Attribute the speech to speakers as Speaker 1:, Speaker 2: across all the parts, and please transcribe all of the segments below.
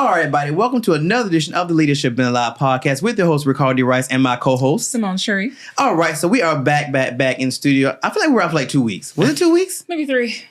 Speaker 1: All right, everybody. Welcome to another edition of the Leadership Been Alive podcast with your host, Ricardo Rice, and my co-host,
Speaker 2: Simone Sherry.
Speaker 1: All right, so we are back in studio. I feel like we're out for like 2 weeks. Was it 2 weeks?
Speaker 2: Maybe 3.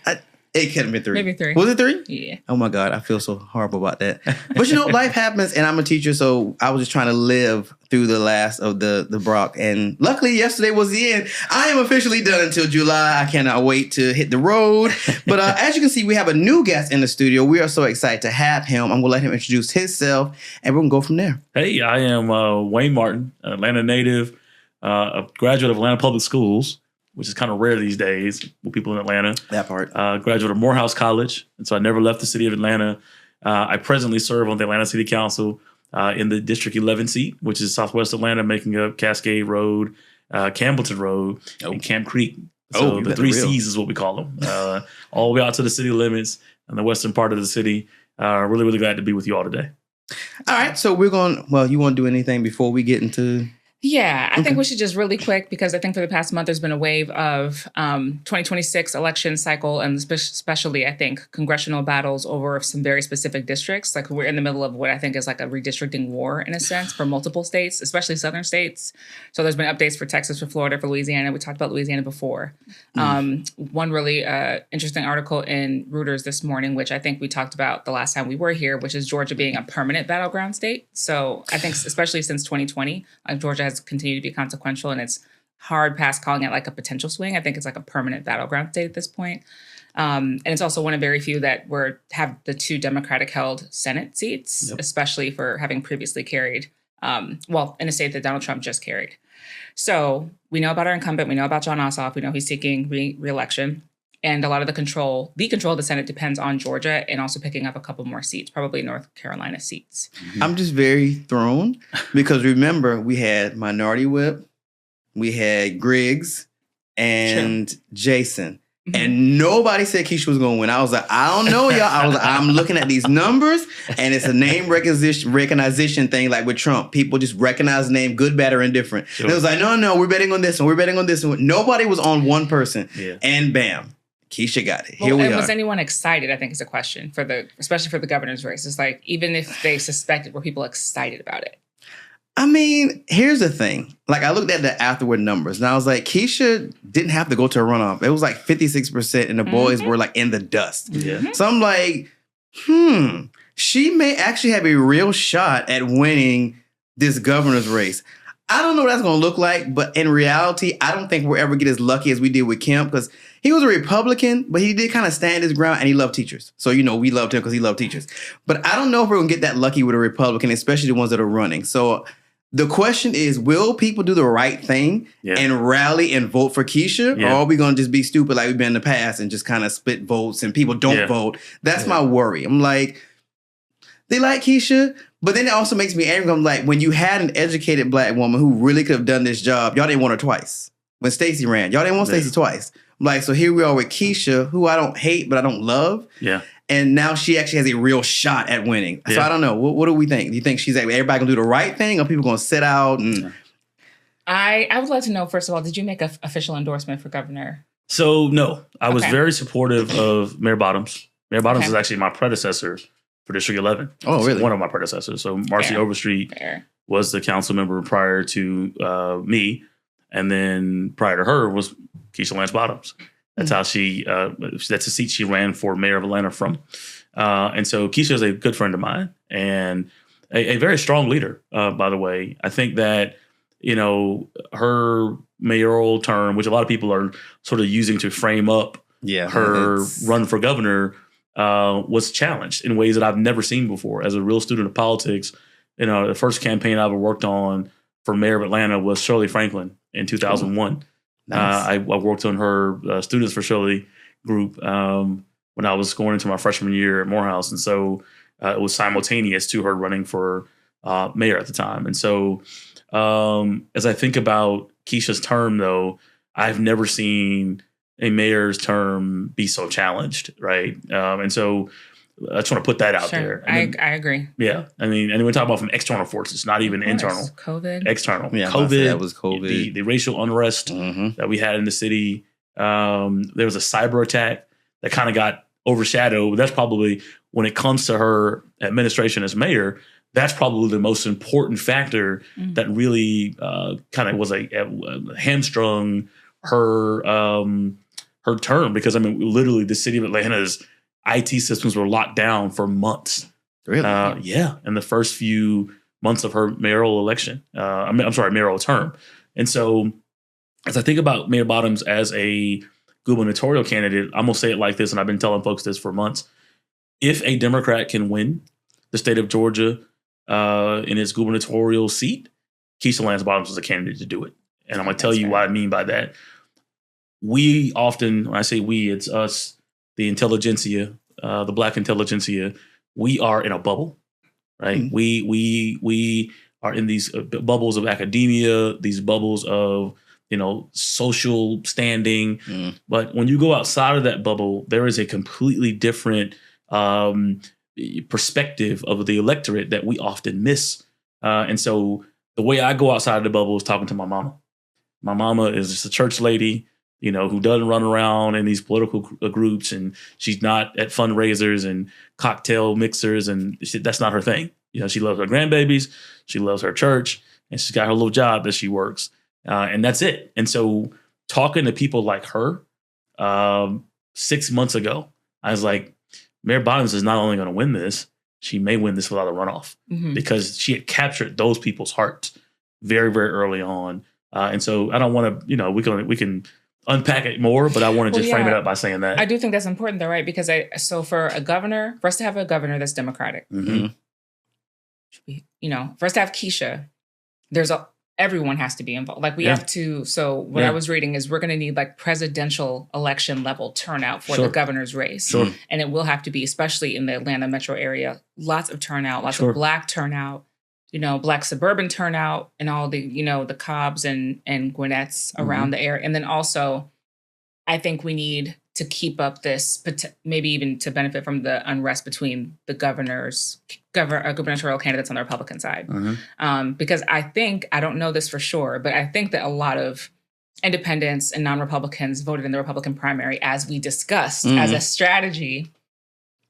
Speaker 1: It could have been 3.
Speaker 2: Maybe 3.
Speaker 1: Was it 3?
Speaker 2: Yeah.
Speaker 1: Oh my God, I feel so horrible about that. But you know, life happens, and I'm a teacher, so I was just trying to live through the last of the Brock. And luckily, yesterday was the end. I am officially done until July. I cannot wait to hit the road. But as you can see, we have a new guest in the studio. We are so excited to have him. I'm going to let him introduce himself, and we're going to go from there.
Speaker 3: Hey, I am Wayne Martin, Atlanta native, a graduate of Atlanta Public Schools, which is kind of rare these days with people in Atlanta.
Speaker 1: That part.
Speaker 3: Graduate of Morehouse College, and so I never left the city of Atlanta. I presently serve on the Atlanta City Council in the District 11 seat, which is Southwest Atlanta, making up Cascade Road, Campbellton Road, and Camp Creek. So the 3 C's is what we call them. All the way out to the city limits and the western part of the city. Really, really glad to be with you all today.
Speaker 1: All right, so we're going, you want to do anything before we get into...
Speaker 2: Yeah, I think we should just really quick, because I think for the past month, there's been a wave of 2026 election cycle, and especially, I think, congressional battles over some very specific districts. Like, we're in the middle of what I think is like a redistricting war, in a sense, for multiple states, especially southern states. So there's been updates for Texas, for Florida, for Louisiana. We talked about Louisiana before. One really interesting article in Reuters this morning, which I think we talked about the last time we were here, which is Georgia being a permanent battleground state. So I think, especially since 2020, Georgia has continued to be consequential, and it's hard past calling it like a potential swing. I think it's like a permanent battleground state at this point. And it's also one of very few that have the 2 Democratic-held Senate seats, especially for having previously carried, in a state that Donald Trump just carried. So we know about our incumbent. We know about Jon Ossoff. We know he's seeking re-election. And a lot of the control of the Senate depends on Georgia, and also picking up a couple more seats, probably North Carolina seats.
Speaker 1: I'm just very thrown because remember, we had Minority Whip, we had Griggs, and Jason. And nobody said Keisha was going to win. I was like, I don't know, y'all. I'm looking at these numbers, and it's a name recognition thing, like with Trump. People just recognize the name, good, bad, or indifferent. Sure. And it was like, no, we're betting on this one. We're betting on this one. Nobody was on one person. Yeah. And bam. Keisha got it. Here we are.
Speaker 2: Was anyone excited? I think is a question especially for the governor's race. It's like, even if they suspected, were people excited about it?
Speaker 1: I mean, here's the thing. Like, I looked at the afterward numbers, and I was like, Keisha didn't have to go to a runoff. It was like 56%, and the boys were like in the dust. Yeah. So I'm like, she may actually have a real shot at winning this governor's race. I don't know what that's going to look like, but in reality, I don't think we'll ever get as lucky as we did with Kemp, because he was a Republican, but he did kind of stand his ground, and he loved teachers. So, we loved him because he loved teachers. But I don't know if we're going to get that lucky with a Republican, especially the ones that are running. So the question is, will people do the right thing and rally and vote for Keisha? Or are we going to just be stupid like we've been in the past and just kind of split votes and people don't vote? That's my worry. I'm like, they like Keisha, but then it also makes me angry. I'm like, when you had an educated Black woman who really could have done this job, y'all didn't want her twice. When Stacey ran, y'all didn't want Stacey twice. I'm like, so here we are with Keisha, who I don't hate, but I don't love. Yeah. And now she actually has a real shot at winning. So I don't know. What do we think? Do you think everybody gonna do the right thing, or people gonna sit out? And
Speaker 2: I would like to know, first of all, did you make an official endorsement for governor?
Speaker 3: So no, I was very supportive of Mayor Bottoms. Mayor Bottoms is actually my predecessor for District 11. Oh, really? One of my predecessors. So Marcy Overstreet was the council member prior to me, and then prior to her was Keisha Lance Bottoms. That's how that's the seat she ran for mayor of Atlanta from. And so Keisha is a good friend of mine and a very strong leader, by the way. I think that, her mayoral term, which a lot of people are sort of using to frame up her run for governor, was challenged in ways that I've never seen before. As a real student of politics, the first campaign I ever worked on for mayor of Atlanta was Shirley Franklin in 2001. Nice. I worked on her Students for Shirley group when I was going into my freshman year at Morehouse. And so it was simultaneous to her running for mayor at the time. And so as I think about Keisha's term, though, I've never seen a mayor's term be so challenged, right? And so I just want to put that out there. And
Speaker 2: I agree.
Speaker 3: Yeah. I mean, and we're talking about from external forces, not even internal.
Speaker 2: COVID.
Speaker 3: External.
Speaker 1: Yeah,
Speaker 3: COVID.
Speaker 1: That was COVID.
Speaker 3: The racial unrest that we had in the city. There was a cyber attack that kind of got overshadowed. That's probably when it comes to her administration as mayor, that's probably the most important factor that really kind of was a hamstrung her her term. Because I mean, literally, the city of Atlanta's IT systems were locked down for months.
Speaker 1: Really?
Speaker 3: Yeah, in the first few months of her mayoral election. Mayoral term. And so, as I think about Mayor Bottoms as a gubernatorial candidate, I'm gonna say it like this, and I've been telling folks this for months. If a Democrat can win the state of Georgia in its gubernatorial seat, Keisha Lance Bottoms is a candidate to do it. And I'm going to tell you what I mean by that. We often, when I say we, it's us, the intelligentsia, the Black intelligentsia, we are in a bubble, right? We are in these bubbles of academia, these bubbles of, social standing. But when you go outside of that bubble, there is a completely different perspective of the electorate that we often miss. And so the way I go outside of the bubble is talking to my mama. My mama is just a church lady, who doesn't run around in these political groups, and she's not at fundraisers and cocktail mixers, and that's not her thing. She loves her grandbabies, she loves her church, and she's got her little job that she works, and that's it. And so talking to people like her 6 months ago, I was like, Mayor Bottoms is not only going to win this, she may win this without a runoff because she had captured those people's hearts very, very early on. And so I don't want to, we can unpack it more, but I want to just frame it up by saying that.
Speaker 2: I do think that's important though, right? Because for us to have a governor that's Democratic, for us to have Keisha, everyone has to be involved. Like we have to. So what I was reading is we're going to need like presidential election level turnout for the governor's race. And it will have to be, especially in the Atlanta metro area, lots of turnout, lots of Black turnout, Black suburban turnout, and all the, the Cobbs and Gwinnett's around the area. And then also, I think we need to keep up this, maybe even to benefit from the unrest between the gubernatorial candidates on the Republican side. Because I don't know this for sure, but I think that a lot of independents and non-Republicans voted in the Republican primary, as we discussed, as a strategy,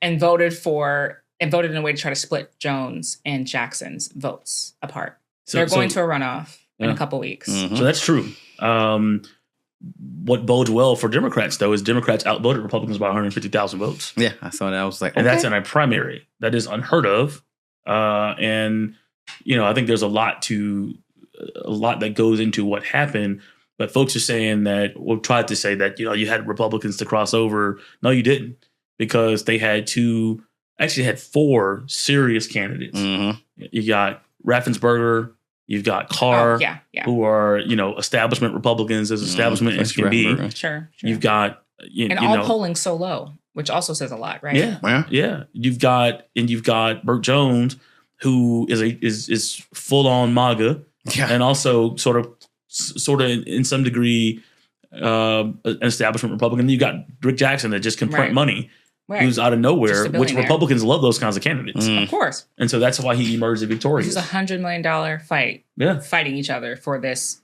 Speaker 2: and voted in a way to try to split Jones and Jackson's votes apart. They're going to a runoff in a couple weeks.
Speaker 3: So that's true. What bodes well for Democrats, though, is Democrats outvoted Republicans by 150,000 votes.
Speaker 1: Yeah, I saw that. I was like,
Speaker 3: and that's in a primary. That is unheard of. And I think there's a lot that goes into what happened. But folks are saying that, tried to say that, you had Republicans to cross over. No, you didn't, because they had four serious candidates. You got Raffensperger, you've got Carr, who are, establishment Republicans, as establishment as can be.
Speaker 2: Sure.
Speaker 3: You've got,
Speaker 2: all polling so low, which also says a lot, right?
Speaker 3: Yeah. You've got Burt Jones, who is full on MAGA, and also sort of in some degree an establishment Republican. Then you got Rick Jackson that just can print money. Right. Who's out of nowhere, which Republicans love those kinds of candidates.
Speaker 2: Of course.
Speaker 3: And so that's why he emerged victorious.
Speaker 2: This is $100 million fight, fighting each other for this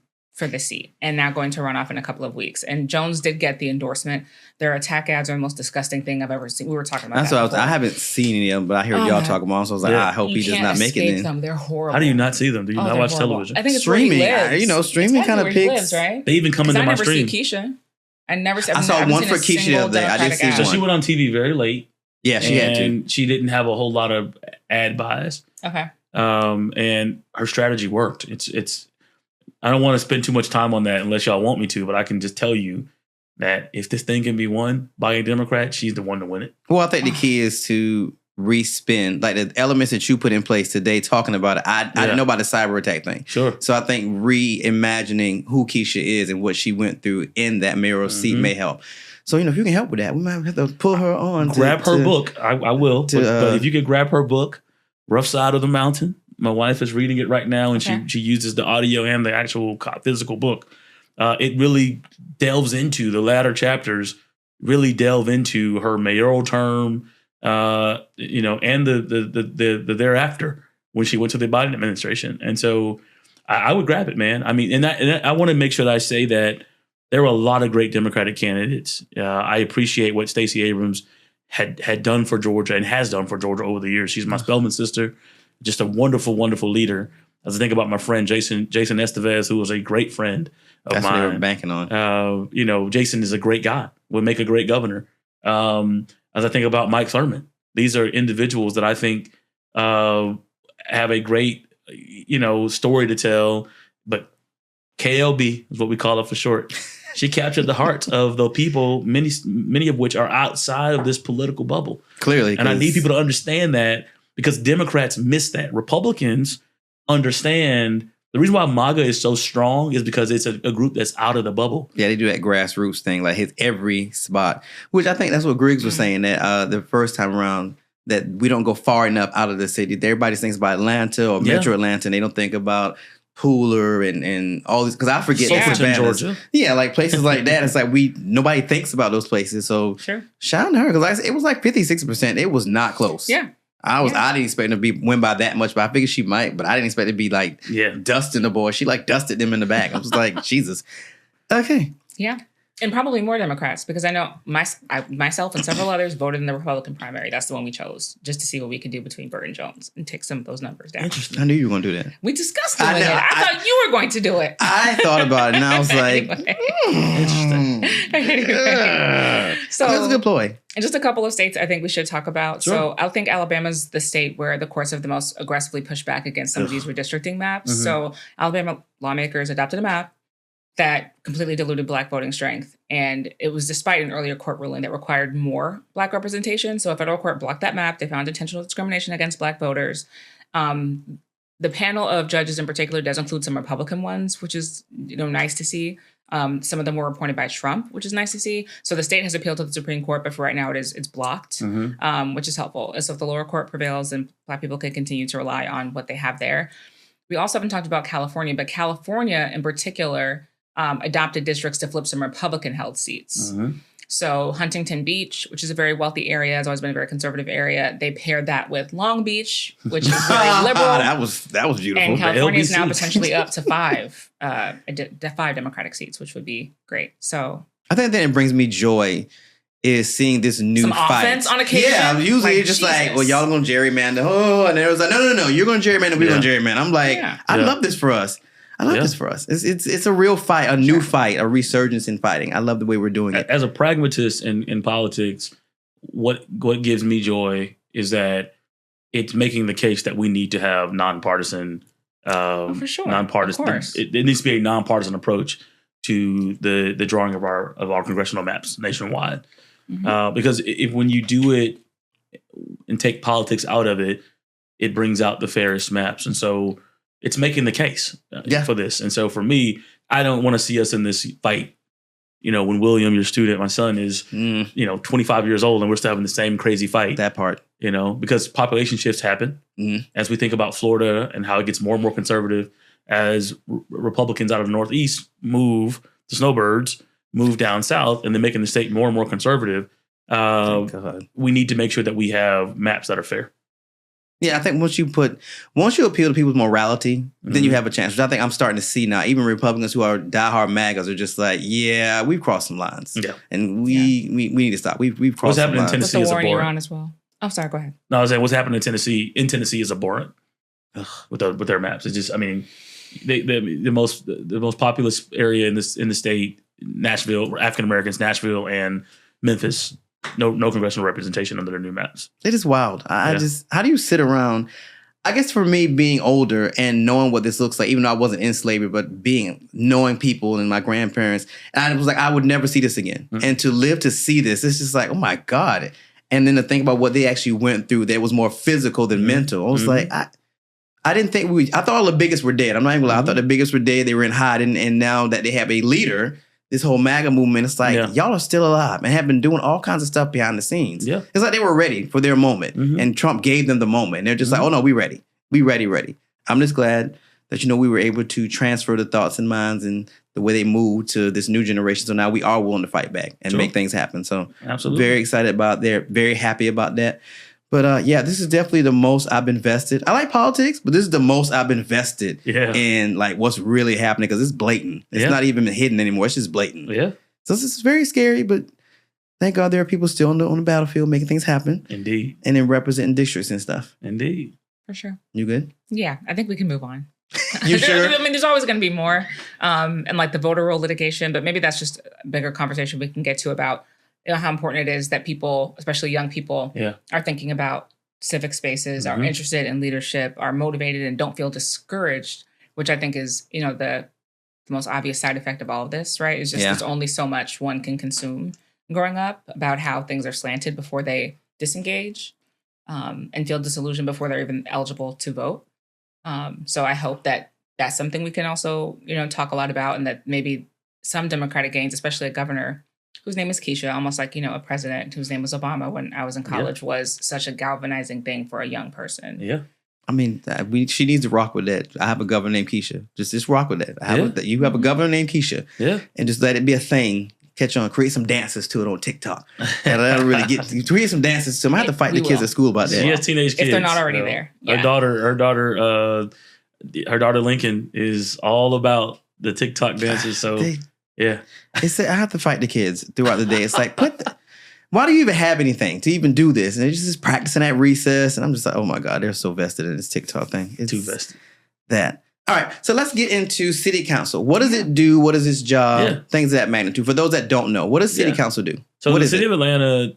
Speaker 2: seat, and now going to run off in a couple of weeks. And Jones did get the endorsement. Their attack ads are the most disgusting thing I've ever seen. We were talking about that.
Speaker 1: I haven't seen any of them, but I heard y'all talking about them. So I was like, I hope he does not make it in.
Speaker 2: They're horrible.
Speaker 3: How do you not see them? Do you not watch television?
Speaker 2: I think it's
Speaker 1: streaming. Streaming kind of picks.
Speaker 2: Lives, right?
Speaker 3: They even come into my stream.
Speaker 2: I never see Keisha. I
Speaker 1: saw one for Keisha the other day. I did see one.
Speaker 3: So she went on TV very late.
Speaker 1: Yeah, she had to.
Speaker 3: And she didn't have a whole lot of ad buys.
Speaker 2: Okay.
Speaker 3: And her strategy worked. It's. I don't want to spend too much time on that unless y'all want me to, but I can just tell you that if this thing can be won by a Democrat, she's the one to win it.
Speaker 1: Well, I think the key is to respin, like the elements that you put in place today, talking about it. I didn't know about the cyber attack thing.
Speaker 3: Sure.
Speaker 1: So I think reimagining who Keisha is and what she went through in that mayoral seat may help. So, if you can help with that, we might have to pull her on.
Speaker 3: Grab her book. I will. But if you could grab her book, Rough Side of the Mountain. My wife is reading it right now, and she uses the audio and the actual physical book. It really delves into the latter chapters, really delve into her mayoral term, and the thereafter when she went to the Biden administration. And so I would grab it, man. I mean, and I want to make sure that I say that there were a lot of great Democratic candidates. I appreciate what Stacey Abrams had done for Georgia and has done for Georgia over the years. She's my Spelman sister, just a wonderful, wonderful leader. As I think about my friend Jason Estevez, who was a great friend of
Speaker 1: That's
Speaker 3: mine.
Speaker 1: what they were banking on.
Speaker 3: Jason is a great guy. Would make a great governor. As I think about Mike Thurmond, these are individuals that I think have a great, story to tell. But KLB is what we call it for short. She captured the hearts of the people, many of which are outside of this political bubble.
Speaker 1: Clearly.
Speaker 3: And I need people to understand that, because Democrats miss that. Republicans understand the reason why MAGA is so strong is because it's a group that's out of the bubble.
Speaker 1: Yeah, they do that grassroots thing, like hit every spot, which I think that's what Griggs was saying that the first time around, that we don't go far enough out of the city. Everybody thinks about Atlanta or Metro Atlanta, and they don't think about Pooler and all this, because I forget
Speaker 3: that Georgia.
Speaker 1: Yeah, like places like that. It's like nobody thinks about those places. So shout out to her, because it was like 56%. It was not close.
Speaker 2: Yeah.
Speaker 1: I didn't expect her to win by that much, but I figured she might. But I didn't expect it to be like dusting the boys. She like dusted them in the back. I was like, Jesus. Okay.
Speaker 2: Yeah. And probably more Democrats, because I know myself and several others voted in the Republican primary. That's the one we chose, just to see what we could do between Burt and Jones and take some of those numbers down.
Speaker 1: Interesting. I knew you were going to do that.
Speaker 2: We discussed doing it. I thought you were going to do it.
Speaker 1: I thought about it, and I was like,
Speaker 3: interesting.
Speaker 2: So
Speaker 1: that was a good ploy.
Speaker 2: And just a couple of states I think we should talk about. Sure. So I think Alabama's the state where the courts have the most aggressively pushed back against some of these redistricting maps. Mm-hmm. So Alabama lawmakers adopted a map that completely diluted Black voting strength. And it was despite an earlier court ruling that required more Black representation. So a federal court blocked that map. They found intentional discrimination against Black voters. The panel of judges in particular does include some Republican ones, which is nice to see. Some of them were appointed by Trump, which is nice to see. So the state has appealed to the Supreme Court, but for right now it's blocked, which is helpful. And so if the lower court prevails, then Black people can continue to rely on what they have there. We also haven't talked about California, but California in particular adopted districts to flip some Republican-held seats. Mm-hmm. So Huntington Beach, which is a very wealthy area, has always been a very conservative area. They paired that with Long Beach, which is very liberal.
Speaker 1: That was beautiful.
Speaker 2: And California is now potentially up to five Democratic seats, which would be great. So
Speaker 1: I think that it brings me joy is seeing this new fight.
Speaker 2: Offense on occasion.
Speaker 1: Yeah, usually it's just like, well, y'all going to gerrymander. Oh, and it was like, no, you're going to gerrymander, we're going to gerrymander. I'm like, I love this for us. I love this for us. It's a real fight, a new fight, a resurgence in fighting. I love the way we're doing it.
Speaker 3: As a pragmatist in politics, what gives me joy is that it's making the case that we need to have nonpartisan.
Speaker 2: For sure,
Speaker 3: nonpartisan. It needs to be a nonpartisan approach to the drawing of our congressional maps nationwide. Mm-hmm. Because when you do it and take politics out of it, it brings out the fairest maps, and so. It's making the case for this. And so for me, I don't want to see us in this fight. When William, your student, my son is, 25 years old and we're still having the same crazy fight.
Speaker 1: That part.
Speaker 3: Because population shifts happen as we think about Florida and how it gets more and more conservative as Republicans out of the Northeast move, the snowbirds, move down south and they're making the state more and more conservative. We need to make sure that we have maps that are fair.
Speaker 1: Yeah, I think once you appeal to people's morality, then you have a chance, which I think I'm starting to see now. Even Republicans who are diehard MAGAs are just like, yeah, we've crossed some lines. Yeah. And we need to stop. We've crossed some lines.
Speaker 3: What's happening in Tennessee is abhorrent.
Speaker 2: Iran as well. Oh, sorry, go ahead.
Speaker 3: No, I was saying what's happening in Tennessee is abhorrent with their maps. It's just, the most populous area in the state, Nashville, African Americans, Nashville and Memphis. No congressional representation under their new maps.
Speaker 1: It is wild. How do you sit around? I guess for me, being older and knowing what this looks like, even though I wasn't in slavery, but knowing people and my grandparents, and I was like, I would never see this again. Mm-hmm. And to live to see this, it's just like, oh my God. And then to think about what they actually went through that was more physical than mental. I was like, I didn't think I thought all the biggest were dead. I'm not even gonna lie. I thought the biggest were dead. They were in hiding. And now that they have a leader, this whole MAGA movement, it's like, y'all are still alive and have been doing all kinds of stuff behind the scenes. Yeah. It's like they were ready for their moment. Mm-hmm. And Trump gave them the moment. And they're just like, oh no, we ready. We ready. I'm just glad that, we were able to transfer the thoughts and minds and the way they move to this new generation. So now we are willing to fight back and make things happen. So absolutely, very excited about that. Very happy about that. But this is definitely the most I've been vested. I like politics, but this is the most I've been vested in like what's really happening because it's blatant. It's not even hidden anymore. It's just blatant. Yeah. So this is very scary, but thank God there are people still on the battlefield making things happen.
Speaker 3: Indeed.
Speaker 1: And then representing districts and stuff.
Speaker 3: Indeed.
Speaker 2: For sure.
Speaker 1: You good?
Speaker 2: Yeah, I think we can move on.
Speaker 1: You sure?
Speaker 2: I mean, there's always going to be more, and like the voter roll litigation, but maybe that's just a bigger conversation we can get to about how important it is that people, especially young people, are thinking about civic spaces, are interested in leadership, are motivated, and don't feel discouraged, which I think is, the most obvious side effect of all of this, right? Is just there's only so much one can consume growing up about how things are slanted before they disengage and feel disillusioned before they're even eligible to vote. So I hope that that's something we can also, talk a lot about, and that maybe some Democratic gains, especially a governor whose name is Keisha, almost like, a president whose name was Obama when I was in college, was such a galvanizing thing for a young person.
Speaker 3: Yeah.
Speaker 1: I mean, she needs to rock with that. I have a governor named Keisha. Just rock with that. You have a governor named Keisha.
Speaker 3: Yeah.
Speaker 1: And just let it be a thing. Catch on, create some dances to it on TikTok. That'll really create some dances to them. I have to fight the kids at school about that.
Speaker 3: She has teenage kids.
Speaker 2: If they're not already there.
Speaker 3: Yeah. Her daughter Lincoln is all about the TikTok dances. So
Speaker 1: They say I have to fight the kids throughout the day. It's like, why do you even have anything to even do this? And they're just practicing at recess. And I'm just like, oh my God, they're so vested in this TikTok thing. It's
Speaker 3: too vested.
Speaker 1: That. All right, so let's get into city council. What does it do? What is its job? Yeah. Things of that magnitude. For those that don't know, what does city council do?
Speaker 3: So the city of Atlanta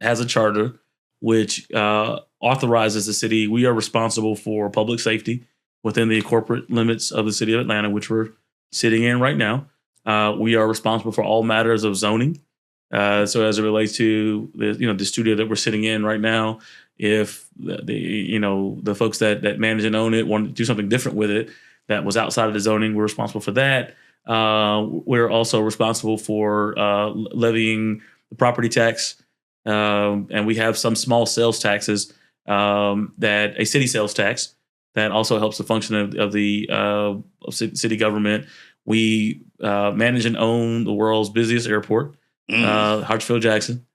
Speaker 3: has a charter which authorizes the city. We are responsible for public safety within the corporate limits of the city of Atlanta, which we're sitting in right now. We are responsible for all matters of zoning. So as it relates to the studio that we're sitting in right now, if the folks that manage and own it want to do something different with it that was outside of the zoning, we're responsible for that. We're also responsible for levying the property tax, and we have some small sales taxes that a city sales tax that also helps the function of the city government. We manage and own the world's busiest airport, Hartsfield-Jackson.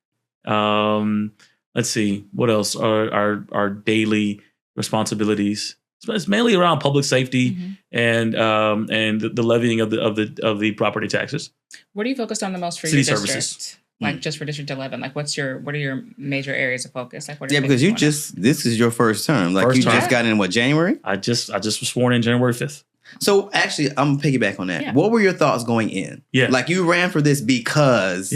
Speaker 3: Let's see, what else are our daily responsibilities? It's mainly around public safety and the levying of the property taxes.
Speaker 2: What are you focused on the most for
Speaker 3: city
Speaker 2: your district?
Speaker 3: Services.
Speaker 2: Like just for District 11, like what are your major areas of focus? Like
Speaker 1: because this is your first term. Like just got in January?
Speaker 3: I just was sworn in January 5th.
Speaker 1: So actually, I'm gonna piggyback on that. Yeah. What were your thoughts going in?
Speaker 3: Yeah,
Speaker 1: like you ran for this because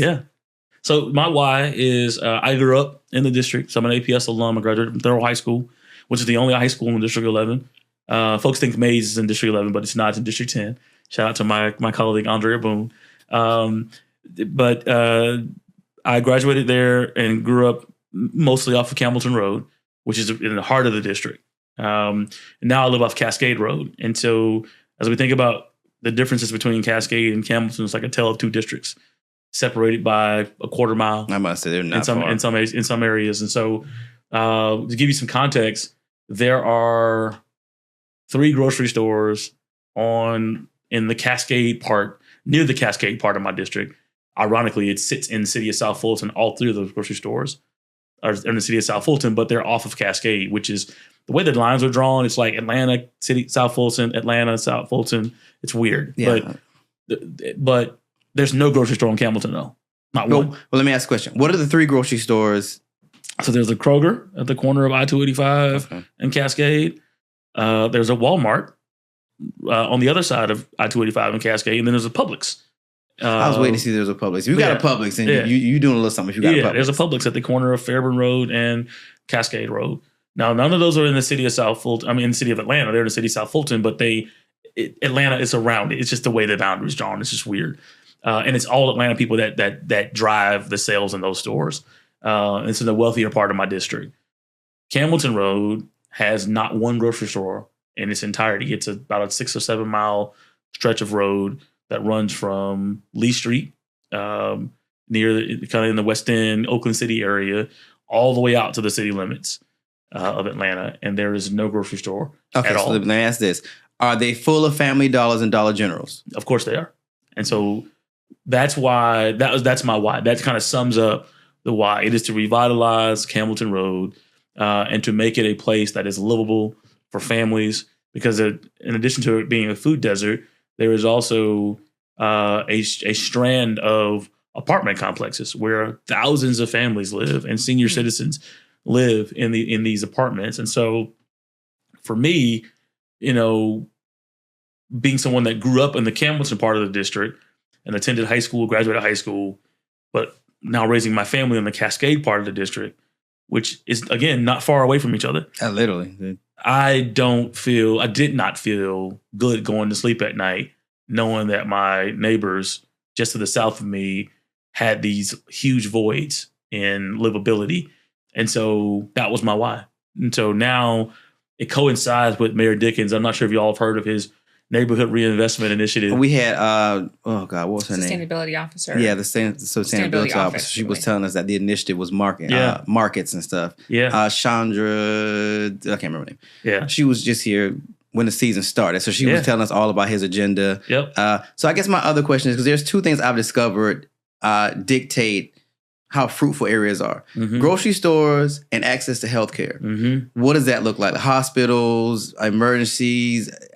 Speaker 3: So my why is I grew up in the district. So I'm an APS alum. I graduated from Thurl High School, which is the only high school in District 11. Folks think Mays is in District 11, but it's not. It's in District 10. Shout out to my colleague Andrea Boone. But I graduated there and grew up mostly off of Campbellton Road, which is in the heart of the district. And now I live off Cascade Road. And so as we think about the differences between Cascade and Campbellton, it's like a tale of two districts separated by a quarter mile.
Speaker 1: I must say they're not far.
Speaker 3: In some areas. And so to give you some context, there are 3 grocery stores in the Cascade part, near the Cascade part of my district. Ironically, it sits in the city of South Fulton. All 3 of those grocery stores are in the city of South Fulton, but they're off of Cascade, which is the way the lines are drawn. It's like Atlanta, city, South Fulton, Atlanta, South Fulton. It's weird.
Speaker 1: Yeah.
Speaker 3: But there's no grocery store in Campbellton, though. Not one.
Speaker 1: Well, let me ask a question. What are the 3 grocery stores?
Speaker 3: So there's a Kroger at the corner of I-285 and Cascade. There's a Walmart on the other side of I-285 and Cascade. And then there's a Publix.
Speaker 1: I was waiting to see there was a Publix. You got a Publix, and you doing a little something if you got a Publix.
Speaker 3: There's a Publix at the corner of Fairburn Road and Cascade Road. Now, none of those are in the city of South Fulton. I mean, in the city of Atlanta. They're in the city of South Fulton, but Atlanta is around it. It's just the way the boundary's drawn. It's just weird. And it's all Atlanta people that drive the sales in those stores. It's in the wealthier part of my district. Campbellton Road has not one grocery store in its entirety. It's about a 6 or 7 mile stretch of road that runs from Lee Street, near kind of in the West End, Oakland City area, all the way out to the city limits of Atlanta. And there is no grocery store at all.
Speaker 1: So let me ask this. Are they full of Family Dollars and Dollar Generals?
Speaker 3: Of course they are. And so that's why, that's my why. That kind of sums up the why. It is to revitalize Campbellton Road and to make it a place that is livable for families. Because in addition to it being a food desert, there is also a strand of apartment complexes where thousands of families live and senior citizens live in these apartments. And so for me, being someone that grew up in the Campbellton part of the district and attended high school, graduated high school, but now raising my family in the Cascade part of the district, which is, again, not far away from each other.
Speaker 1: Literally.
Speaker 3: I did not feel good going to sleep at night knowing that my neighbors just to the south of me had these huge voids in livability. And so that was my why. And so now it coincides with Mayor Dickens. I'm not sure if you all have heard of his neighborhood reinvestment initiative.
Speaker 1: We had, what was her name?
Speaker 2: Sustainability officer.
Speaker 1: Yeah, the sustainability officer. She was telling us that the initiative was markets and stuff.
Speaker 3: Yeah.
Speaker 1: Chandra, I can't remember her name.
Speaker 3: Yeah.
Speaker 1: She was just here when the season started. So she was telling us all about his agenda.
Speaker 3: Yep.
Speaker 1: So I guess my other question is, because there's two things I've discovered dictate how fruitful areas are. Mm-hmm. Grocery stores and access to healthcare. Mm-hmm. What does that look like? The hospitals, emergencies,
Speaker 3: it's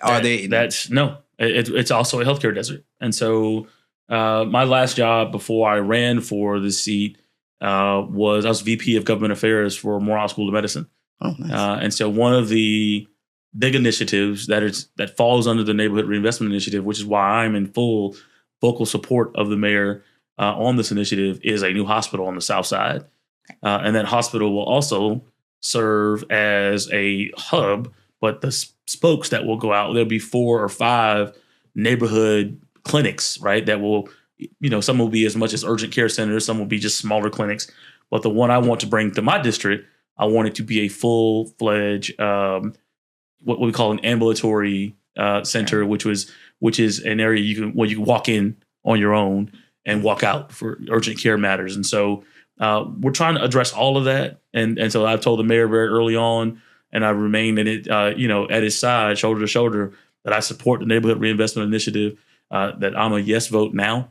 Speaker 3: also a healthcare desert. And so my last job before I ran for the seat I was VP of Government Affairs for Morehouse School of Medicine.
Speaker 1: Oh, nice.
Speaker 3: And so one of the big initiatives that falls under the Neighborhood Reinvestment Initiative, which is why I'm in full vocal support of the mayor on this initiative, is a new hospital on the south side. And that hospital will also serve as a hub, but the spokes that will go out, there'll be 4 or 5 neighborhood clinics, right? That will, some will be as much as urgent care centers, some will be just smaller clinics. But the one I want to bring to my district, I want it to be a full-fledged, what we call an ambulatory center, which is an area you can walk in on your own and walk out for urgent care matters. And so we're trying to address all of that. And so I've told the mayor very early on, and I remained in it, at his side, shoulder to shoulder, that I support the Neighborhood Reinvestment Initiative, that I'm a yes vote now,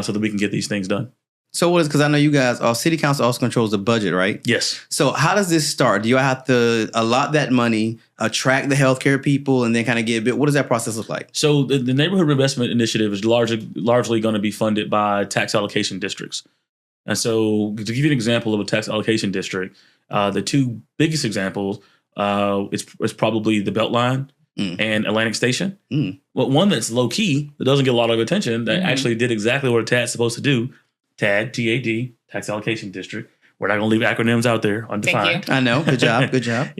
Speaker 3: so that we can get these things done.
Speaker 1: So what is, because I know you guys, city council also controls the budget, right?
Speaker 3: Yes.
Speaker 1: So how does this start? Do you have to allot that money, attract the healthcare people, and then kind of get a bit? What does that process look like?
Speaker 3: So the Neighborhood Reinvestment Initiative is largely going to be funded by tax allocation districts. And so to give you an example of a tax allocation district, the 2 biggest examples is probably the Beltline and Atlantic Station. Well, one that's low key, that doesn't get a lot of attention, that actually did exactly what a TAD's supposed to do. TAD, T-A-D, Tax Allocation District. We're not going to leave acronyms out there undefined.
Speaker 1: I know. Good job. Good job.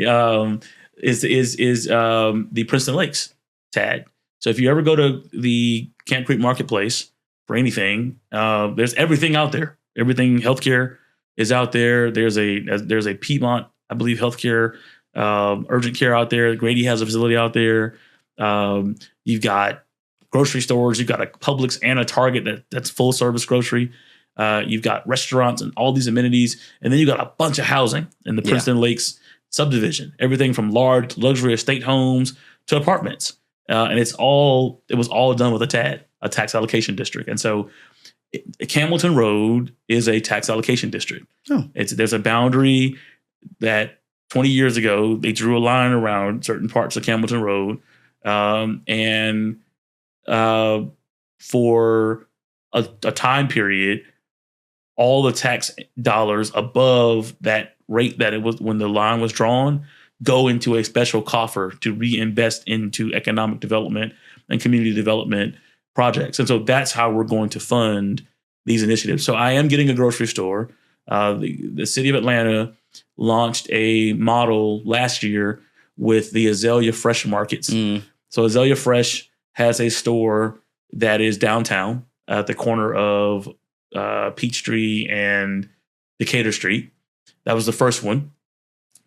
Speaker 3: Is the Princeton Lakes TAD. So if you ever go to the Camp Creek Marketplace for anything, there's everything out there. Everything healthcare is out there. There's a Piedmont, I believe, healthcare, urgent care out there. Grady has a facility out there. You've got grocery stores. You've got a Publix and a Target that's full service grocery. You've got restaurants and all these amenities. And then you've got a bunch of housing in the Princeton Lakes subdivision. Everything from large luxury estate homes to apartments. And it was all done with a TAD, a tax allocation district. And so Campbellton Road is a tax allocation district. Oh. There's a boundary that 20 years ago, they drew a line around certain parts of Campbellton Road. For a time period, all the tax dollars above that rate that it was when the line was drawn go into a special coffer to reinvest into economic development and community development projects. And so that's how we're going to fund these initiatives. So I am getting a grocery store. The city of Atlanta launched a model last year with the Azalea Fresh Markets. So Azalea Fresh has a store that is downtown at the corner of Peachtree and Decatur Street. That was the first one,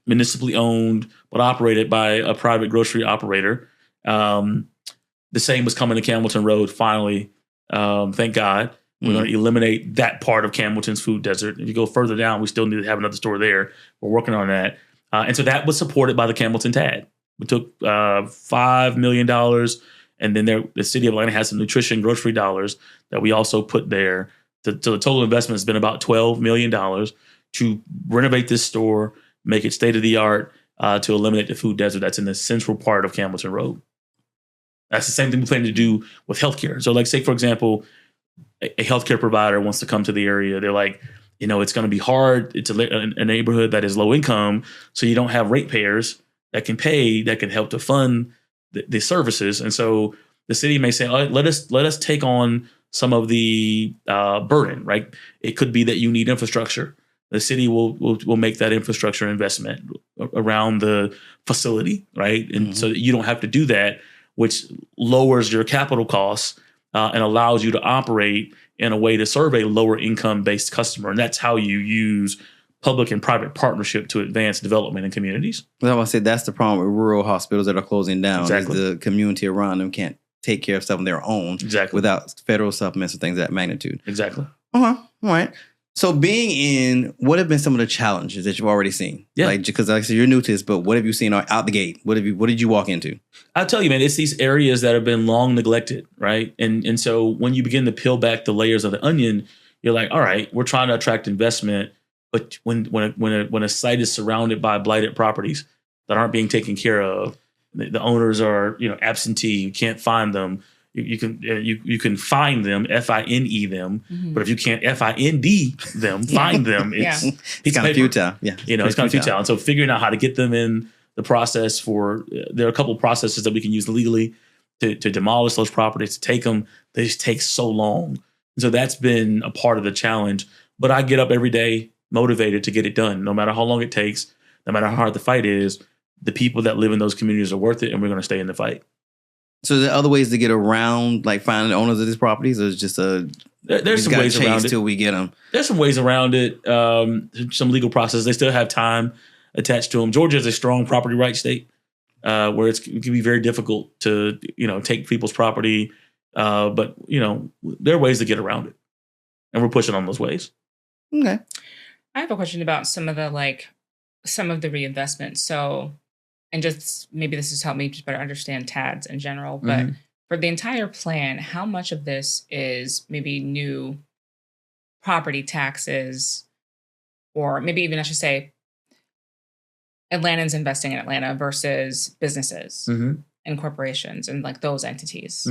Speaker 3: municipally owned, but operated by a private grocery operator. The same was coming to Campbellton Road finally. Thank God. We're going to eliminate that part of Campbellton's food desert. If you go further down, we still need to have another store there. We're working on that. And so that was supported by the Campbellton TAD. We took $5 million, and then the city of Atlanta has some nutrition grocery dollars that we also put there. So the total investment has been about $12 million to renovate this store, make it state-of-the-art, to eliminate the food desert that's in the central part of Campbellton Road. That's the same thing we plan to do with healthcare. So like say, for example, a healthcare provider wants to come to the area. They're like, it's going to be hard. It's a neighborhood that is low income, so you don't have ratepayers that can pay, that can help to fund the services. And so the city may say, let us take on some of the burden, right? It could be that you need infrastructure. The city will make that infrastructure investment around the facility, right? And so that you don't have to do that, which lowers your capital costs and allows you to operate in a way to serve a lower income based customer. And that's how you use public and private partnership to advance development in communities.
Speaker 1: I want to say that's the problem with rural hospitals that are closing down.
Speaker 3: Exactly.
Speaker 1: Is the community around them can't take care of stuff on their own.
Speaker 3: Exactly.
Speaker 1: Without federal supplements and things of that magnitude.
Speaker 3: Exactly.
Speaker 1: All right. So being in, what have been some of the challenges that you've already seen?
Speaker 3: Yeah.
Speaker 1: Because like I said, you're new to this, but what have you seen out the gate? What did you walk into?
Speaker 3: I'll tell you, man, it's these areas that have been long neglected, right? And so when you begin to peel back the layers of the onion, you're like, all right, we're trying to attract investment, but when a site is surrounded by blighted properties that aren't being taken care of, the owners are absentee, you can't find them. You can find them, FINE them, but if you can't FIND them, find them, it's
Speaker 1: kind of futile. Yeah,
Speaker 3: it's kind of futile. And so figuring out how to get them in the process there are a couple of processes that we can use legally to demolish those properties, to take them. They just take so long. And so that's been a part of the challenge. But I get up every day motivated to get it done, no matter how long it takes, no matter how hard the fight is. The people that live in those communities are worth it, and we're going to stay in the fight.
Speaker 1: So there are other ways to get around, like finding the owners of these properties, or is just
Speaker 3: there's some ways around it
Speaker 1: till we get them?
Speaker 3: There's some ways around it. Some legal process. They still have time attached to them. Georgia is a strong property rights state, where it can be very difficult to take people's property, but there are ways to get around it, and we're pushing on those ways.
Speaker 1: Okay.
Speaker 2: I have a question about some of the reinvestment. So. And just maybe this has helped me just better understand TADS in general. But for the entire plan, how much of this is maybe new property taxes, or maybe even I should say Atlantans investing in Atlanta versus businesses and corporations and like those entities?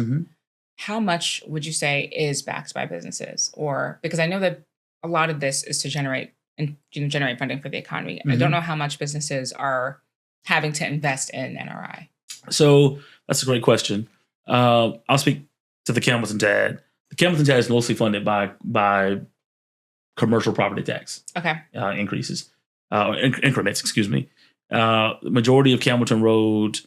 Speaker 2: How much would you say is backed by businesses? Or because I know that a lot of this is to generate funding for the economy. I don't know how much businesses are having to invest in NRI?
Speaker 3: So that's a great question. I'll speak to the Campbellton TAD. The Campbellton TAD is mostly funded by commercial property tax increases, increments, excuse me. The majority of Campbellton Road,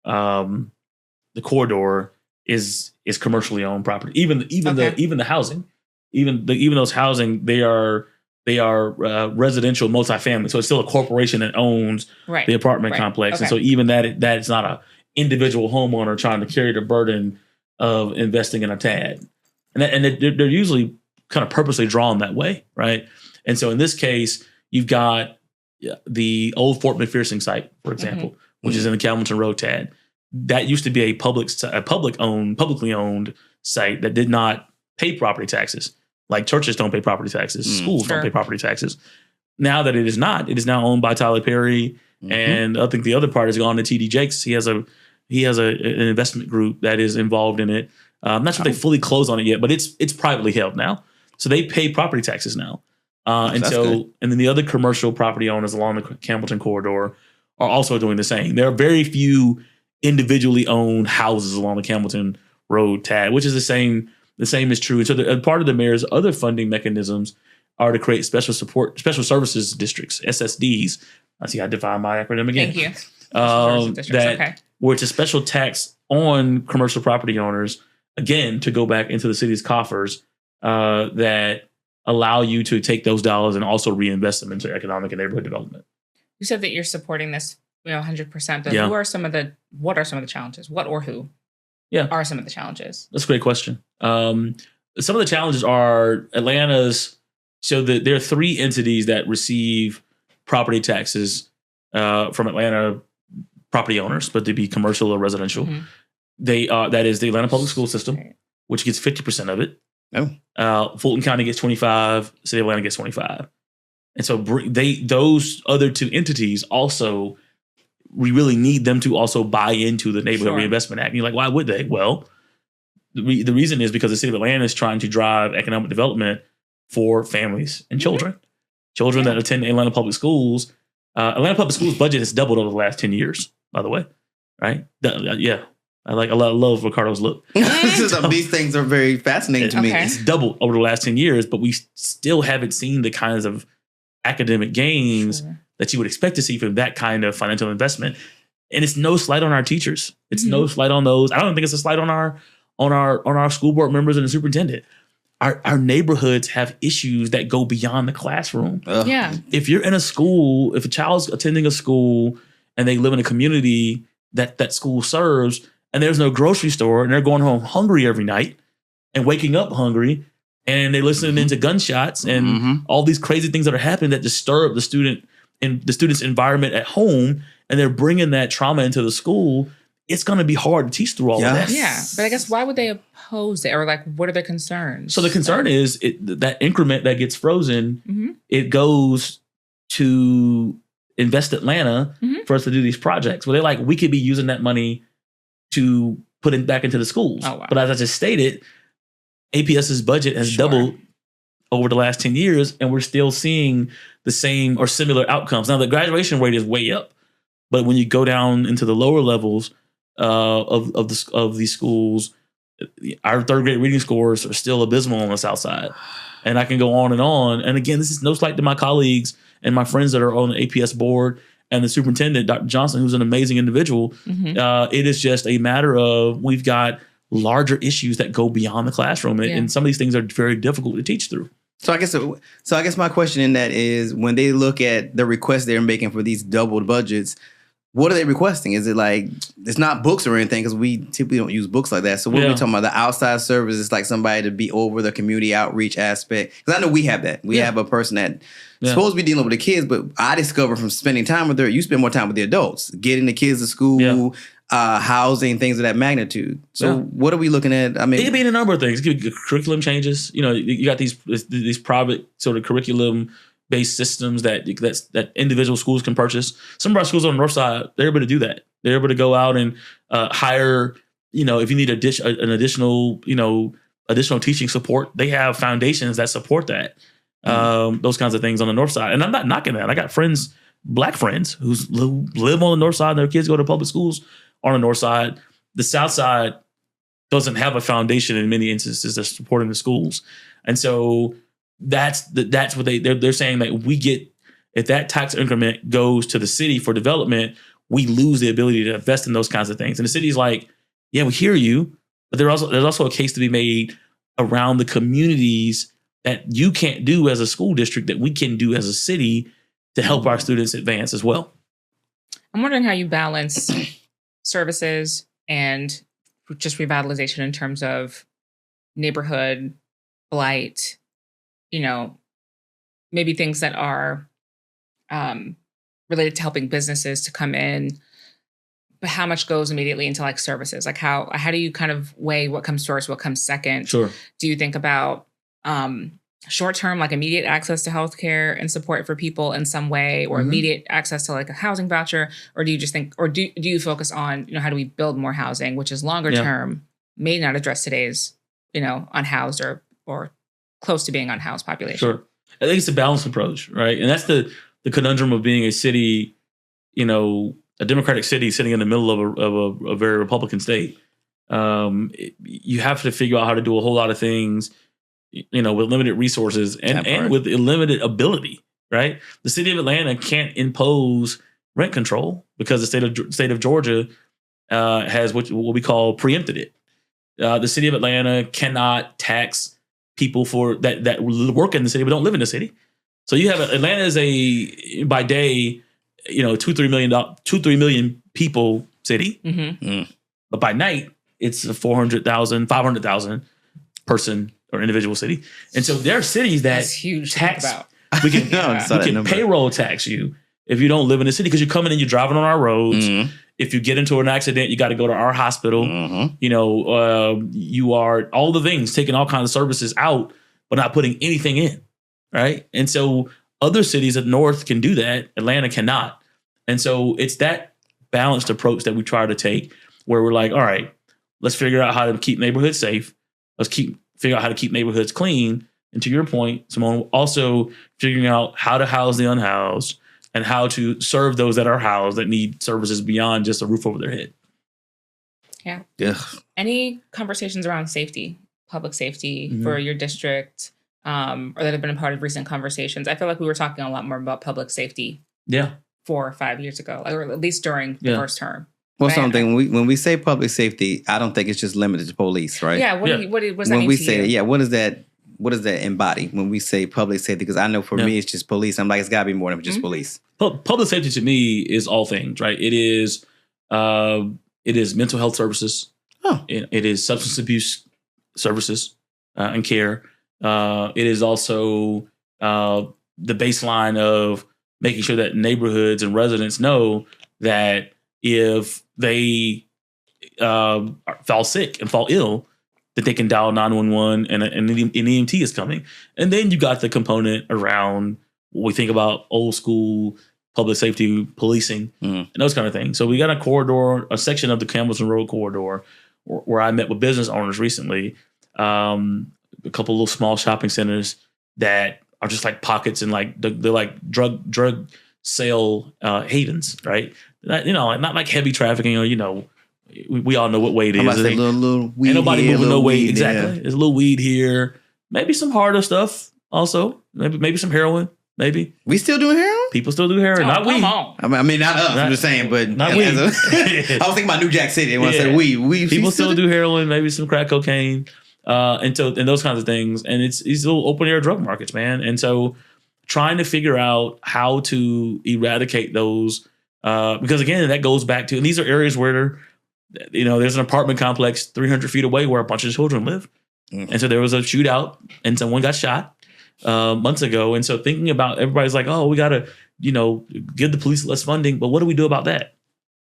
Speaker 3: the corridor is commercially owned property. Even the housing, even those housing, they are residential multifamily. So it's still a corporation that owns the apartment complex. Okay. And so even that's not a individual homeowner trying to carry the burden of investing in a TAD. And they're usually kind of purposely drawn that way, right? And so in this case, you've got the old Fort McPherson site, for example, which is in the Campbellton Road TAD. That used to be a publicly owned site that did not pay property taxes. Like churches don't pay property taxes, schools don't pay property taxes. Now that it is now owned by Tyler Perry, and I think the other part has gone to TD Jakes. He has an investment group that is involved in it. I'm not sure if they fully closed on it yet, but it's privately held now, so they pay property taxes now. And then the other commercial property owners along the Campbellton corridor are also doing the same. There are very few individually owned houses along the Campbellton Road TAD, which is the same. The same is true. And so part of the mayor's other funding mechanisms are to create special services districts, SSDs. I see I define my acronym again.
Speaker 2: Thank you.
Speaker 3: Where it's a special tax on commercial property owners, again, to go back into the city's coffers that allow you to take those dollars and also reinvest them into economic and neighborhood development.
Speaker 2: You said that you're supporting this 100%. But what are some of the challenges? What or who? Are some of the challenges? That's
Speaker 3: a great question. Some of the challenges are Atlanta's. So there are three entities that receive property taxes from Atlanta property owners, but they be commercial or residential. That is the Atlanta Public School System, which gets 50% of it. Fulton County gets 25. City of Atlanta gets 25. And so those other two entities also. We really need them to also buy into the Neighborhood Reinvestment Act. And you're like, why would they? Well, the reason is because the city of Atlanta is trying to drive economic development for families and children. Children that attend Atlanta public schools. Atlanta public schools budget has doubled over the last 10 years, by the way. Right? I love Ricardo's look.
Speaker 1: These things are very fascinating to me.
Speaker 3: It's doubled over the last 10 years, but we still haven't seen the kinds of academic gains that you would expect to see from that kind of financial investment. And it's no slight on our teachers. It's no slight on those. I don't think it's a slight on our school board members and the superintendent. Our neighborhoods have issues that go beyond the classroom. If you're in a school, if a child's attending a school and they live in a community that school serves, and there's no grocery store, and they're going home hungry every night and waking up hungry, and they're listening into gunshots and all these crazy things that are happening that disturb the student and the student's environment at home, and they're bringing that trauma into the school. It's going to be hard to teach through all of that.
Speaker 2: Yeah, but I guess why would they oppose it, or like what are their concerns?
Speaker 3: So the concern is that increment that gets frozen, it goes to Invest Atlanta for us to do these projects. Well, they're like, we could be using that money to put it back into the schools. Oh, wow. But as I just stated, APS's budget has doubled over the last 10 years, and we're still seeing the same or similar outcomes. Now, the graduation rate is way up, but when you go down into the lower levels of these schools, our third grade reading scores are still abysmal on the South Side. And I can go on and on. And again, this is no slight to my colleagues and my friends that are on the APS board and the superintendent, Dr. Johnson, who's an amazing individual. It is just a matter of we've got larger issues that go beyond the classroom. And some of these things are very difficult to teach through.
Speaker 1: So I guess my question in that is, when they look at the requests they're making for these doubled budgets, what are they requesting? Is it like, it's not books or anything, because we typically don't use books like that. So what are we talking about? The outside service is like somebody to be over the community outreach aspect. Because I know we have that. We have a person that supposed to be dealing with the kids, but I discovered from spending time with her, you spend more time with the adults, getting the kids to school, housing, things of that magnitude. So what are we looking at? I mean,
Speaker 3: it could be a number of things. It could be curriculum changes. You know, you got these private sort of curriculum based systems that individual schools can purchase. Some of our schools on the north side, they're able to do that. They're able to go out and hire, if you need additional teaching support, they have foundations that support that. Those kinds of things on the north side. And I'm not knocking that. I got friends, black friends who live on the north side and their kids go to public schools on the north side. The south side doesn't have a foundation in many instances that's supporting the schools. And so that's what they're saying, that we get, if that tax increment goes to the city for development, we lose the ability to invest in those kinds of things. And the city's like, yeah, we hear you, but there's also a case to be made around the communities that you can't do as a school district that we can do as a city to help our students advance as well.
Speaker 2: I'm wondering how you balance services and just revitalization in terms of neighborhood blight, maybe things that are related to helping businesses to come in, but how much goes immediately into like services? Like how do you kind of weigh what comes first, what comes second?
Speaker 3: Sure.
Speaker 2: Do you think about short-term, like immediate access to healthcare and support for people in some way, or immediate access to like a housing voucher? Or do you just think, or do you focus on, how do we build more housing, which is longer term, may not address today's, unhoused or close to being unhoused population?
Speaker 3: Sure. I think it's a balanced approach, right? And that's the conundrum of being a city, a Democratic city sitting in the middle of a very Republican state. You have to figure out how to do a whole lot of things, with limited resources and with limited ability, right? The city of Atlanta can't impose rent control because the state of Georgia has what we call preempted it. The city of Atlanta cannot tax people for that work in the city but don't live in the city. So you have Atlanta is by day, 2-3 million people city, but by night it's a 400,000, 500,000 person or individual city. And so there are cities that
Speaker 2: that's huge
Speaker 3: tax.
Speaker 2: To think
Speaker 3: about. We can payroll tax you if you don't live in the city, because you're coming in, you're driving on our roads. If you get into an accident, you got to go to our hospital. You are all the things, taking all kinds of services out, but not putting anything in, right? And so other cities at north can do that. Atlanta cannot. And so it's that balanced approach that we try to take, where we're like, all right, Let's figure out how to keep neighborhoods safe. Let's figure out how to keep neighborhoods clean. And to your point, Simone, also figuring out how to house the unhoused and how to serve those that are housed that need services beyond just a roof over their head.
Speaker 2: Yeah.
Speaker 1: Yeah.
Speaker 2: Any conversations around safety, public safety for your district, or that have been a part of recent conversations? I feel like we were talking a lot more about public safety.
Speaker 3: Yeah.
Speaker 2: 4 or 5 years ago, or at least during the first term.
Speaker 1: Well, something when we say public safety, I don't think it's just limited to police, right?
Speaker 2: Yeah. What does that
Speaker 1: when
Speaker 2: mean
Speaker 1: we
Speaker 2: to
Speaker 1: say
Speaker 2: you?
Speaker 1: what does that embody when we say public safety? Because I know for me it's just police. I'm like, it's got to be more than just police.
Speaker 3: Public safety to me is all things, right? It is mental health services.
Speaker 1: Oh.
Speaker 3: It is substance abuse services and care. It is also the baseline of making sure that neighborhoods and residents know that if they fall sick and fall ill, that they can dial 911 and an EMT is coming. And then you got the component around what we think about old school public safety policing and those kind of things. So we got a section of the Campbellton Road corridor where I met with business owners recently, a couple of little small shopping centers that are just like pockets and like they're like drug sale havens, right? Not like heavy trafficking or we all know what weight it is.
Speaker 1: Little weed.
Speaker 3: Ain't nobody
Speaker 1: here,
Speaker 3: moving no weight.
Speaker 1: weed
Speaker 3: Exactly.
Speaker 1: there.
Speaker 3: There's a little weed here. Maybe some harder stuff also. Maybe some heroin. Maybe
Speaker 1: We still doing heroin?
Speaker 3: people still do heroin. Not weed.
Speaker 1: I mean, not us. I'm just saying, but
Speaker 3: Not weed.
Speaker 1: I was thinking about New Jack City when I said weed.
Speaker 3: People still do heroin. Maybe some crack cocaine. And those kinds of things. And it's these little open air drug markets, man. And so trying to figure out how to eradicate those, because again, that goes back to, and these are areas where, there's an apartment complex 300 feet away where a bunch of children live. Mm-hmm. And so there was a shootout and someone got shot months ago. And so thinking about, everybody's like, oh, we got to, give the police less funding. But what do we do about that?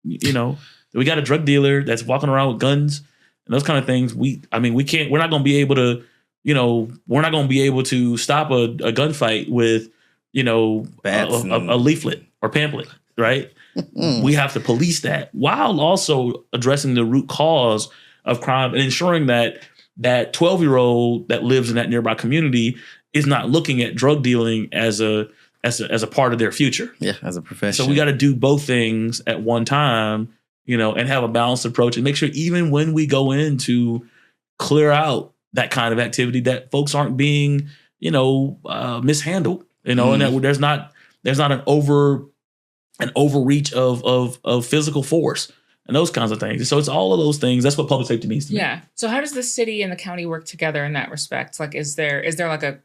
Speaker 3: We got a drug dealer that's walking around with guns and those kind of things. We're not going to be able to, we're not going to be able to stop a gunfight with, a leaflet or pamphlet, right? We have to police that while also addressing the root cause of crime and ensuring that 12-year-old that lives in that nearby community is not looking at drug dealing as a part of their future.
Speaker 1: Yeah, as a profession.
Speaker 3: So we got to do both things at one time, and have a balanced approach and make sure even when we go in to clear out that kind of activity that folks aren't being, mishandled, and that there's not an overreach of physical force and those kinds of things. So it's all of those things. That's what public safety means to me.
Speaker 2: Yeah. So how does the city and the county work together in that respect? Like, is there like a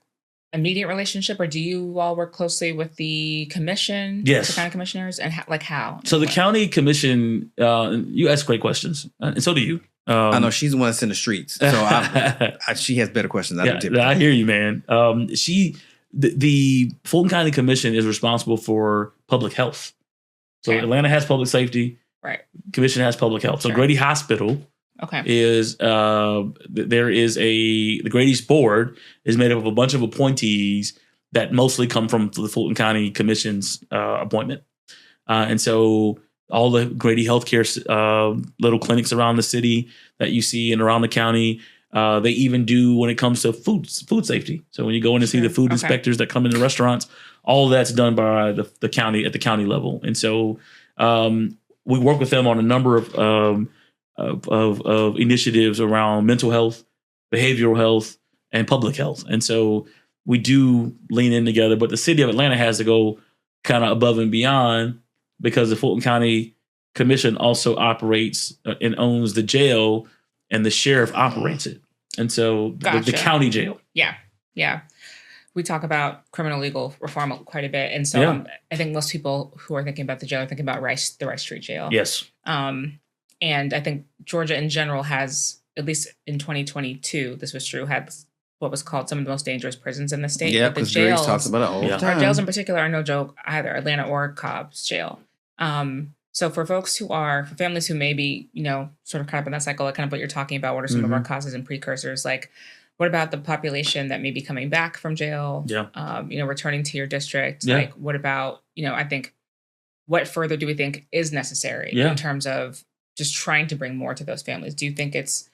Speaker 2: immediate relationship, or do you all work closely with the commission?
Speaker 3: Yes.
Speaker 2: The county commissioners, and how?
Speaker 3: So the county commission, you ask great questions, and so do you.
Speaker 1: I know she's the one that's in the streets, so she has better questions.
Speaker 3: I hear you, man. The Fulton County Commission is responsible for public health. So Atlanta has public safety.
Speaker 2: Right.
Speaker 3: Commission has public health. So
Speaker 2: Sure.
Speaker 3: Grady Hospital is the Grady's board is made up of a bunch of appointees that mostly come from the Fulton County Commission's appointment. And so all the Grady Healthcare little clinics around the city that you see and around the county, they even do when it comes to food safety. So when you go in and see the food inspectors that come into restaurants, all of that's done by the county at the county level. And so we work with them on a number of initiatives around mental health, behavioral health, and public health. And so we do lean in together, but the city of Atlanta has to go kind of above and beyond because the Fulton County Commission also operates and owns the jail, and the sheriff operates it. And so the county jail.
Speaker 2: Yeah. Yeah. We talk about criminal legal reform quite a bit. And so I think most people who are thinking about the jail are thinking about the Rice Street Jail.
Speaker 3: Yes.
Speaker 2: And I think Georgia in general has, at least in 2022, this was true, had what was called some of the most dangerous prisons in the state.
Speaker 1: Yeah, because Grace talks about it all the time.
Speaker 2: Our jails in particular are no joke either, Atlanta or Cobb's jail. So for families who may be, sort of caught up in that cycle, like kind of what you're talking about, what are some of our causes and precursors? Like, what about the population that may be coming back from jail?
Speaker 3: Yeah.
Speaker 2: Returning to your district?
Speaker 3: Yeah.
Speaker 2: Like, what about, I think, what further do we think is necessary in terms of just trying to bring more to those families? Do you think it's,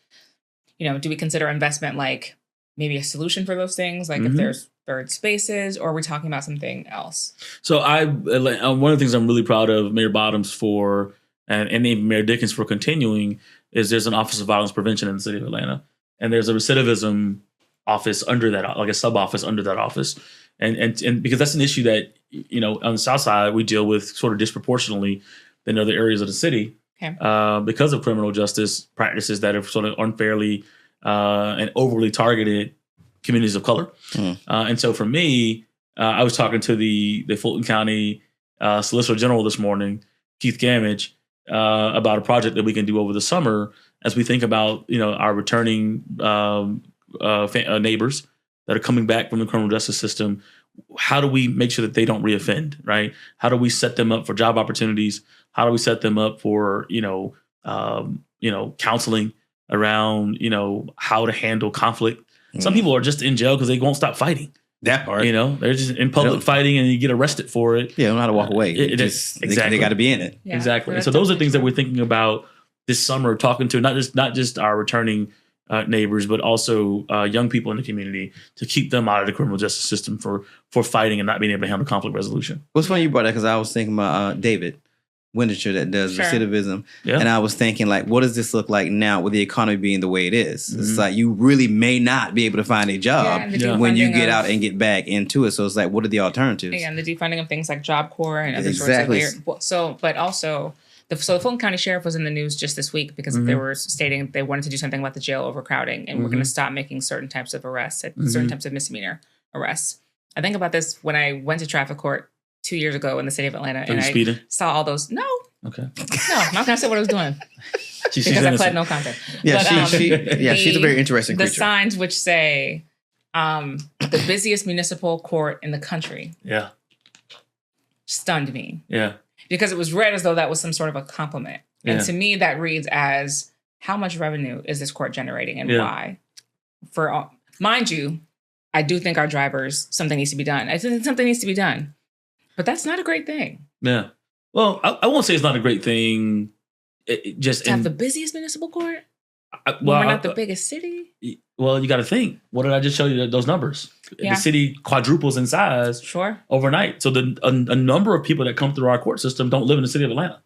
Speaker 2: do we consider investment like maybe a solution for those things? Like if there's third spaces, or are we talking about something else?
Speaker 3: So one of the things I'm really proud of Mayor Bottoms for, and even Mayor Dickens for continuing, is there's an Office of Violence Prevention in the city of Atlanta. And there's a recidivism office under that, like a sub office under that office. And because that's an issue that, on the South Side, we deal with sort of disproportionately than other areas of the city.
Speaker 2: Okay.
Speaker 3: Because of criminal justice practices that have sort of unfairly and overly targeted communities of color. And so for me, I was talking to the Fulton County Solicitor General this morning, Keith Gamage, about a project that we can do over the summer as we think about, our returning neighbors that are coming back from the criminal justice system. How do we make sure that they don't reoffend, right? How do we set them up for job opportunities? How do we set them up for, counseling around, how to handle conflict? Some people are just in jail because they won't stop fighting.
Speaker 1: That part.
Speaker 3: They're just in public fighting and you get arrested for it.
Speaker 1: Yeah, they don't know how to walk away.
Speaker 3: Exactly.
Speaker 1: They got to be in it.
Speaker 2: Yeah,
Speaker 3: exactly. And so those are things that we're thinking about this summer, talking to not just our returning neighbors, but also young people in the community to keep them out of the criminal justice system for fighting and not being able to handle conflict resolution.
Speaker 1: What's funny you brought that, because I was thinking about David Wintershire that does recidivism.
Speaker 3: Yeah.
Speaker 1: And I was thinking, like, what does this look like now with the economy being the way it is? It's like you really may not be able to find a job when you get out and get back into it. So it's like, what are the alternatives?
Speaker 2: Yeah, and the defunding of things like Job Corps and other sorts of but also the Fulton County Sheriff was in the news just this week because they were stating they wanted to do something about the jail overcrowding, and we're going to stop making certain types of arrests, certain types of misdemeanor arrests. I think about this when I went to traffic court 2 years ago in the city of Atlanta, and I saw all those. No.
Speaker 3: Okay.
Speaker 2: No, I'm not going to say what I was doing because I pled no contest.
Speaker 1: Yeah, but, she's a very interesting creature.
Speaker 2: The signs which say the busiest municipal court in the country.
Speaker 3: Yeah.
Speaker 2: Stunned me.
Speaker 3: Yeah.
Speaker 2: Because it was read as though that was some sort of a compliment. And to me, that reads as, how much revenue is this court generating and why? Mind you, I do think our drivers, something needs to be done. I think something needs to be done. But that's not a great thing.
Speaker 3: Yeah. Well, I won't say it's not a great thing. Just
Speaker 2: to have the busiest municipal court? We're not the biggest city?
Speaker 3: Well, you got to think. What did I just show you? Those numbers. Yeah. The city quadruples in size overnight. So a number of people that come through our court system don't live in the city of Atlanta.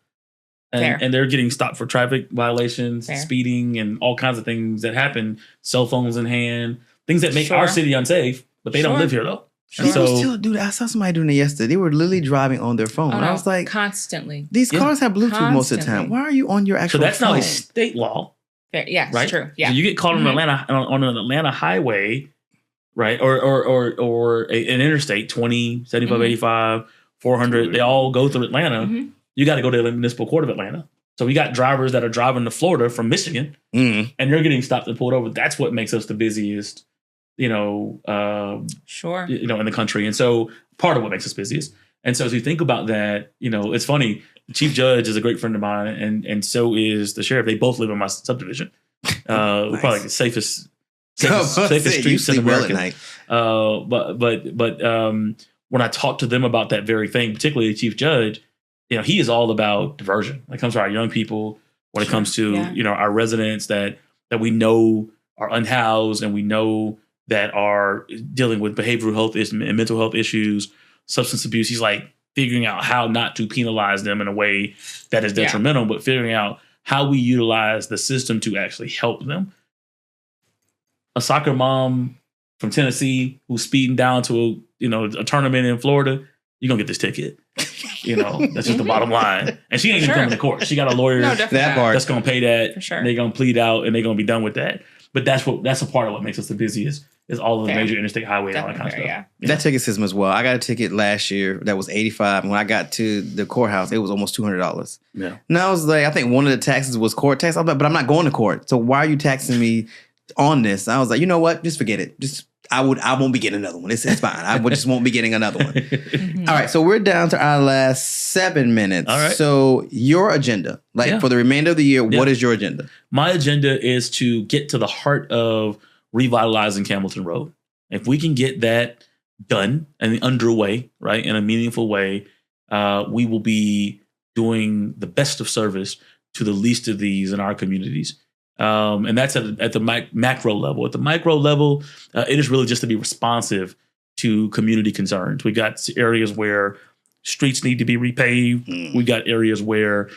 Speaker 3: And they're getting stopped for traffic violations, speeding, and all kinds of things that happen. Cell phones in hand. Things that make our city unsafe, but they don't live here, though.
Speaker 1: I saw somebody doing it yesterday. They were literally driving on their phone. I was like,
Speaker 2: constantly.
Speaker 1: These cars have Bluetooth most of the time. Why are you on your actual phone?
Speaker 3: So that's not a state law.
Speaker 2: Yeah,
Speaker 3: right?
Speaker 2: It's true. Yeah.
Speaker 3: So you get caught on an Atlanta highway, right? Or an interstate, 20, 75, 85, 400. They all go through Atlanta. You got to go to the Municipal Court of Atlanta. So we got drivers that are driving to Florida from Michigan, and they're getting stopped and pulled over. That's what makes us the busiest, in the country. And so part of what makes us busiest. And so as we think about that, it's funny. The chief judge is a great friend of mine, and so is the sheriff. They both live in my subdivision. Nice. We're probably the safest streets in America. But when I talk to them about that very thing, particularly the chief judge, he is all about diversion when it comes to our young people, when it comes to our residents that we know are unhoused and we know that are dealing with behavioral health and mental health issues, substance abuse. He's like figuring out how not to penalize them in a way that is detrimental, but figuring out how we utilize the system to actually help them. A soccer mom from Tennessee who's speeding down to a tournament in Florida, you're gonna get this ticket. That's just the bottom line. And she ain't even coming to court. She got a lawyer that's gonna pay that. For sure. They're gonna plead out and they're gonna be done with that. But that's a part of what makes us the busiest is all of the major interstate highways and all that kind of stuff. Yeah.
Speaker 1: That ticket system as well. I got a ticket last year that was $85. And when I got to the courthouse, it was almost $200.
Speaker 3: Yeah.
Speaker 1: And I was like, I think one of the taxes was court tax. I was like, but I'm not going to court. So why are you taxing me on this? And I was like, you know what? Just forget it. I won't be getting another one. It's fine. I just won't be getting another one. All right. So we're down to our last 7 minutes.
Speaker 3: All right.
Speaker 1: So your agenda, for the remainder of the year, what is your agenda?
Speaker 3: My agenda is to get to the heart of revitalizing Campbellton Road. If we can get that done and underway, right, in a meaningful way, we will be doing the best of service to the least of these in our communities. And that's at the macro level. At the micro level, it is really just to be responsive to community concerns. We got areas where streets need to be repaved. We got areas where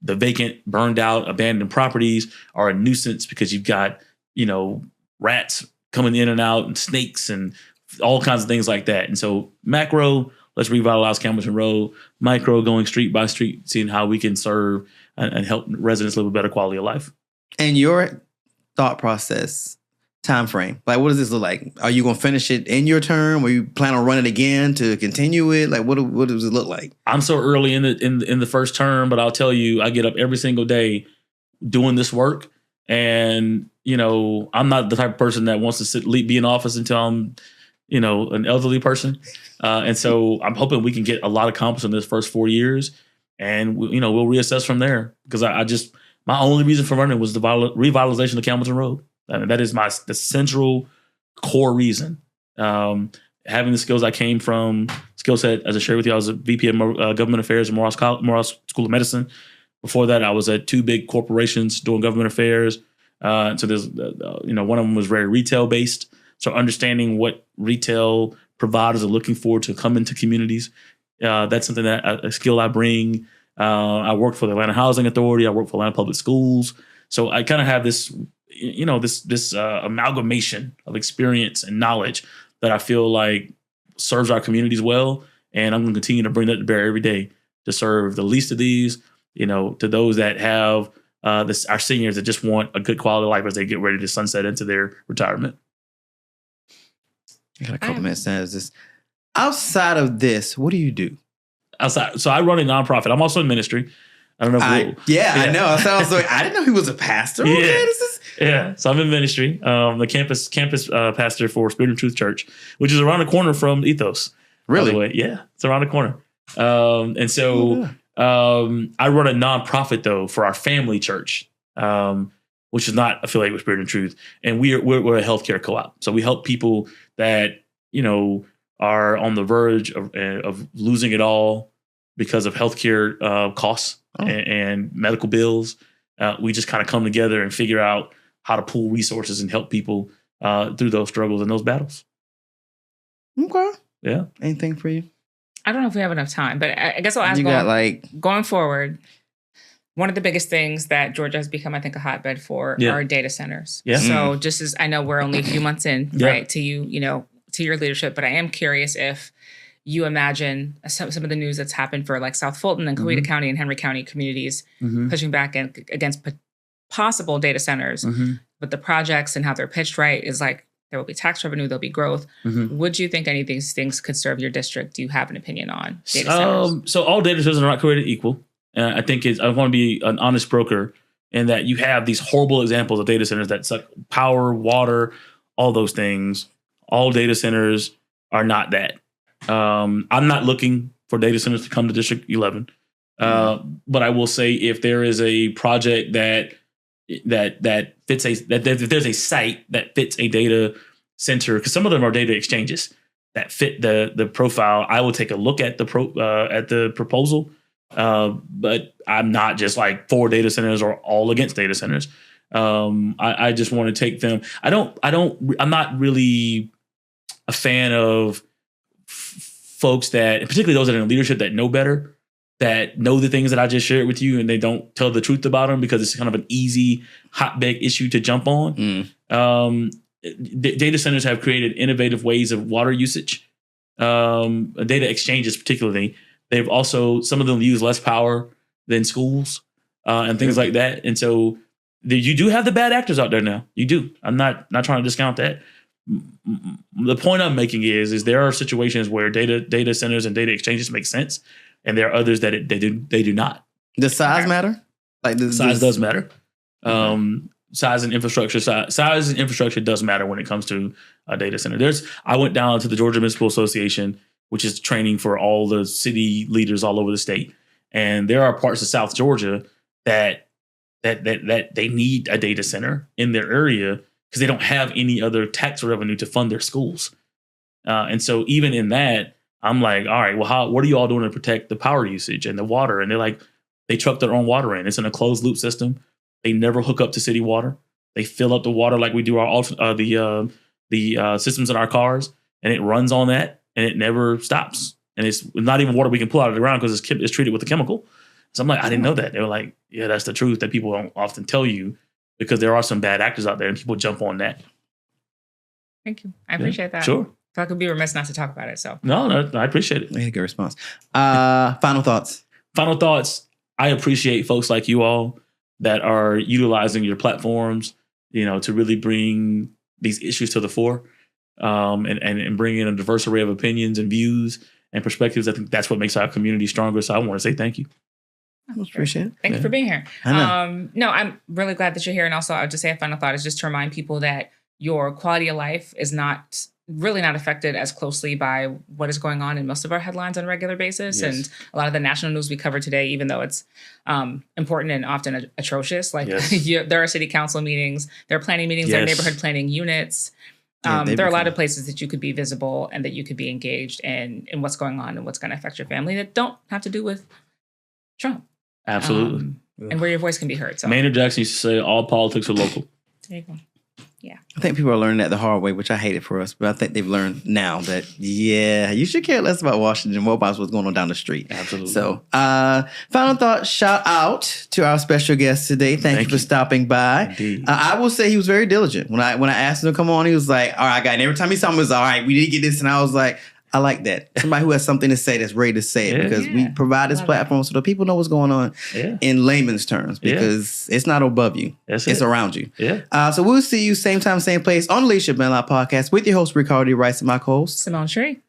Speaker 3: the vacant, burned out, abandoned properties are a nuisance because you've got, rats coming in and out and snakes and all kinds of things like that. And so macro, let's revitalize Campbellton Road. Micro, going street by street, seeing how we can serve and help residents live a better quality of life.
Speaker 1: And your thought process, time frame, like what does this look like? Are you going to finish it in your term? Or you plan on running again to continue it? Like what does it look like?
Speaker 3: I'm so early in the first term, but I'll tell you, I get up every single day doing this work, and I'm not the type of person that wants to be in office until I'm an elderly person, and so I'm hoping we can get a lot accomplished in this first 4 years, and we'll reassess from there, because I just, my only reason for running was the revitalization of Campbellton Road. I mean, that is the central core reason. Having the skills I came from, skill set, as I shared with you, I was a VP of Government Affairs at Morehouse School of Medicine. Before that, I was at 2 big corporations doing government affairs. So there's, one of them was very retail based. So understanding what retail providers are looking for to come into communities, that's something a skill I bring. I worked for the Atlanta Housing Authority. I worked for Atlanta Public Schools. So I kind of have this, this amalgamation of experience and knowledge that I feel like serves our communities well. And I'm going to continue to bring that to bear every day to serve the least of these, to those that have our seniors that just want a good quality of life as they get ready to sunset into their retirement.
Speaker 1: I got a couple minutes. Outside of this, what do you do?
Speaker 3: So I run a nonprofit. I'm also in ministry. I don't know.
Speaker 1: I know. I didn't know he was a pastor.
Speaker 3: Yeah.
Speaker 1: Okay,
Speaker 3: So I'm in ministry. The campus pastor for Spirit of Truth Church, which is around the corner from Ethos.
Speaker 1: Really?
Speaker 3: By the way. Yeah, it's around the corner. And so I run a nonprofit though for our family church, which is not affiliated with Spirit of Truth, and we're a healthcare co-op. So we help people that are on the verge of losing it all because of healthcare costs and medical bills. We just kind of come together and figure out how to pool resources and help people through those struggles and those battles.
Speaker 1: Okay.
Speaker 3: Yeah.
Speaker 1: Anything for you?
Speaker 2: I don't know if we have enough time, but I guess I'll ask going forward. One of the biggest things that Georgia has become, I think, a hotbed for are data centers. Yeah. So just as I know we're only a few months in, right, to to your leadership, but I am curious if you imagine some of the news that's happened for like South Fulton and Coweta County and Henry County communities pushing back against possible data centers. But the projects and how they're pitched right is like, there will be tax revenue, there'll be growth. Would you think any of these things could serve your district? Do you have an opinion on data centers?
Speaker 3: So all data centers are not created equal. I think I want to be an honest broker in that you have these horrible examples of data centers that suck power, water, all those things. All data centers are not that. I'm not looking for data centers to come to District 11. But I will say if there is a project that fits if there's a site that fits a data center, because some of them are data exchanges that fit the profile, I will take a look at the proposal. But I'm not just like for data centers or all against data centers. I just want to take them. I'm not really a fan of folks that, particularly those that are in leadership that know better, that know the things that I just shared with you, and they don't tell the truth about them because it's kind of an easy hotbed issue to jump on. Data centers have created innovative ways of water usage, data exchanges particularly. They've also, some of them use less power than schools and things like that. And so you do have the bad actors out there now. You do. I'm not trying to discount that. The point I'm making is there are situations where data centers and data exchanges make sense, and there are others that they do not.
Speaker 1: Does size matter? Like
Speaker 3: size does matter. Size and infrastructure does matter when it comes to a data center. I went down to the Georgia Municipal Association, which is training for all the city leaders all over the state, and there are parts of South Georgia that they need a data center in their area because they don't have any other tax revenue to fund their schools. And so even in that, I'm like, all right, well, what are you all doing to protect the power usage and the water? And they're like, They truck their own water in. It's in a closed loop system. They never hook up to city water. They fill up the water like we do our the systems in our cars, and it runs on that, and it never stops. And it's not even water we can pull out of the ground because it's treated with a chemical. So I'm like, I didn't know that. They were like, yeah, that's the truth that people don't often tell you because there are some bad actors out there, and people jump on that.
Speaker 2: Thank you. I appreciate that.
Speaker 3: Sure.
Speaker 2: So I could be remiss not to talk about it. So
Speaker 3: no, I appreciate it.
Speaker 1: You had a good response. Final thoughts.
Speaker 3: Final thoughts. I appreciate folks like you all that are utilizing your platforms, to really bring these issues to the fore, and bring in a diverse array of opinions and views and perspectives. I think that's what makes our community stronger. So I want to say thank you.
Speaker 1: I appreciate it.
Speaker 2: Thank you for being here. No, I'm really glad that you're here. And also, I'll just say a final thought is just to remind people that your quality of life is really not affected as closely by what is going on in most of our headlines on a regular basis. Yes. And a lot of the national news we cover today, even though it's important and often atrocious, like there are city council meetings, there are planning meetings, there are neighborhood planning units. There are a lot of places that you could be visible and that you could be engaged in what's going on and what's going to affect your family that don't have to do with Trump.
Speaker 3: Absolutely.
Speaker 2: And where your voice can be heard. So
Speaker 3: Maynard Jackson used to say all politics are local.
Speaker 2: There you go. Yeah.
Speaker 1: I think people are learning that the hard way, which I hate it for us, but I think they've learned now that, you should care less about Washington, more about what's going on down the street.
Speaker 3: Absolutely.
Speaker 1: So, final thought, shout out to our special guest today. Thank you for stopping by.
Speaker 3: Indeed.
Speaker 1: I will say he was very diligent. When I asked him to come on, he was like, all right, I got it. And every time he saw me, he was all right, we didn't get this. And I was like, I like that. Somebody who has something to say that's ready to say it because we provide this platform so that people know what's going on in layman's terms because it's not above you. It's around you.
Speaker 3: Yeah.
Speaker 1: So we'll see you same time, same place on the Leadership Mail Out podcast with your host, Ricardo Rice, and my co-host,
Speaker 2: Simone Shree.